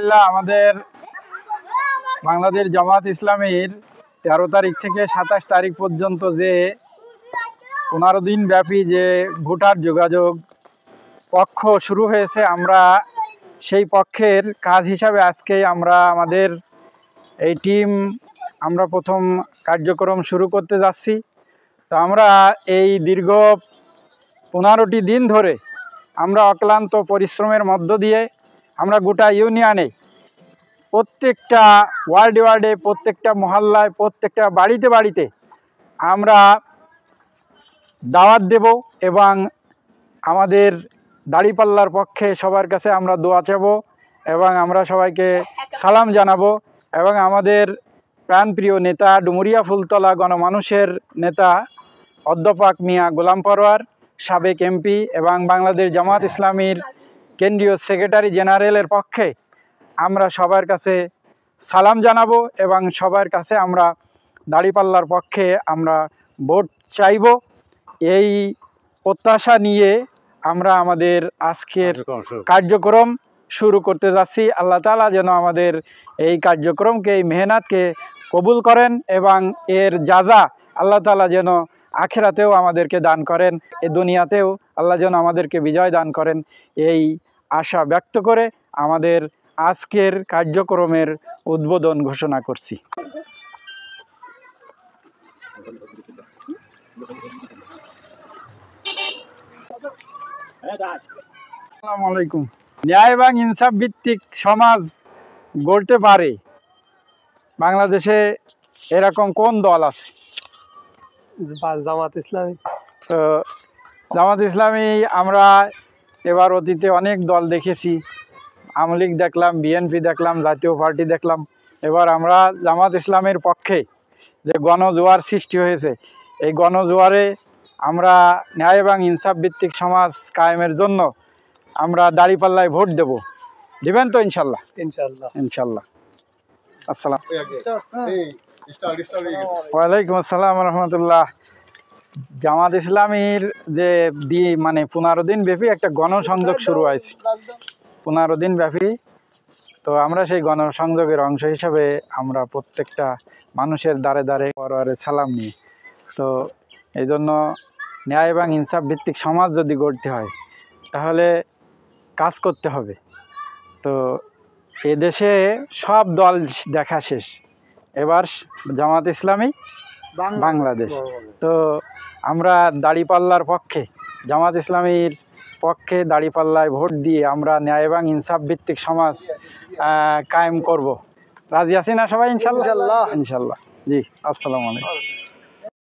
আলহামদুলিল্লাহ আমাদের বাংলাদেশ জামাত ইসলামীর 13 তারিখ থেকে 27 তারিখ পর্যন্ত যে 15 দিন ব্যাপী যে ভোটার যোগাযোগ পক্ষ শুরু হয়েছে, আমরা সেই পক্ষের কাজ হিসাবে আজকে আমরা আমাদের এই টিম আমরা প্রথম কার্যক্রম শুরু করতে যাচ্ছি। তো আমরা এই দীর্ঘ 15টি দিন ধরে আমরা অক্লান্ত পরিশ্রমের মধ্য দিয়ে আমরা গোটা ইউনিয়নে প্রত্যেকটা ওয়ার্ডে প্রত্যেকটা মহল্লায় প্রত্যেকটা বাড়িতে আমরা দাওয়াত দেব এবং আমাদের দাড়িপাল্লার পক্ষে সবার কাছে আমরা দোয়া চাবো এবং আমরা সবাইকে সালাম জানাবো এবং আমাদের প্রাণপ্রিয় নেতা ডুমুরিয়া ফুলতলা গণমানুষের নেতা অধ্যাপক মিয়া গোলাম পরোয়ার, সাবেক এমপি এবং বাংলাদেশ জামাত ইসলামীর কেন্দ্রীয় সেক্রেটারি জেনারেলের পক্ষে আমরা সবার কাছে সালাম জানাবো এবং সবার কাছে আমরা দাড়িপাল্লার পক্ষে আমরা ভোট চাইব। এই প্রত্যাশা নিয়ে আমরা আমাদের আজকের কার্যক্রম শুরু করতে যাচ্ছি। আল্লাহ তাআলা যেন আমাদের এই কার্যক্রমকে, এই মেহনতকে কবুল করেন এবং এর যাজা আল্লাহ তাআলা যেন আখিরাতেও আমাদেরকে দান করেন, এ দুনিয়াতেও আল্লাহ যেন আমাদেরকে বিজয় দান করেন, এই আশা ব্যক্ত করে আমাদের আজকের কার্যক্রমের উদ্বোধন ঘোষণা করছি। আসসালামু আলাইকুম। ন্যায় এবং ইনসাফ ভিত্তিক সমাজ গড়তে পারে বাংলাদেশে এরকম কোন দল আছে? জামাত ইসলামী। তো জামাত ইসলামী আমরা এবার অতীতে অনেক দল দেখেছি, আওয়ামী লীগ দেখলাম, বিএনপি দেখলাম, জাতীয় পার্টি দেখলাম। এবার আমরা জামাত ইসলামের পক্ষে যে গণজোয়ার সৃষ্টি হয়েছে, এই গণজোয়ারে আমরা ন্যায় এবং ইনসাফ ভিত্তিক সমাজ কায়েমের জন্য আমরা দাড়িপাল্লায় ভোট দেব। দিবেন তো? ইনশাল্লাহ ইনশাআল্লাহ ইনশাল্লাহ। আসসালাম। ওয়ালাইকুম আসসালাম রহমতুল্লাহ। জামাত ইসলামীর যে মানে 15 দিন ব্যাপী একটা গণসংযোগ শুরু হয়েছে, 15 দিন ব্যাপী। তো আমরা সেই গণসংযোগের অংশ হিসাবে আমরা প্রত্যেকটা মানুষের দ্বারে পরোয়ারে সালাম নিই। তো এই জন্য ন্যায় এবং ইনসাফ ভিত্তিক সমাজ যদি গড়তে হয় তাহলে কাজ করতে হবে। তো এদেশে সব দল দেখা শেষ, এবার জামাত ইসলামী বাংলাদেশ। তো আমরা দাড়িপাল্লার পক্ষে, জামাত ইসলামীর পক্ষে দাড়িপাল্লায় ভোট দিয়ে আমরা ন্যায় এবং ইনসাফ ভিত্তিক সমাজ কায়েম করব। রাজি আছি না সবাই? ইনশাল্লাহ ইনশাল্লাহ। জি, আসসালামু আলাইকুম।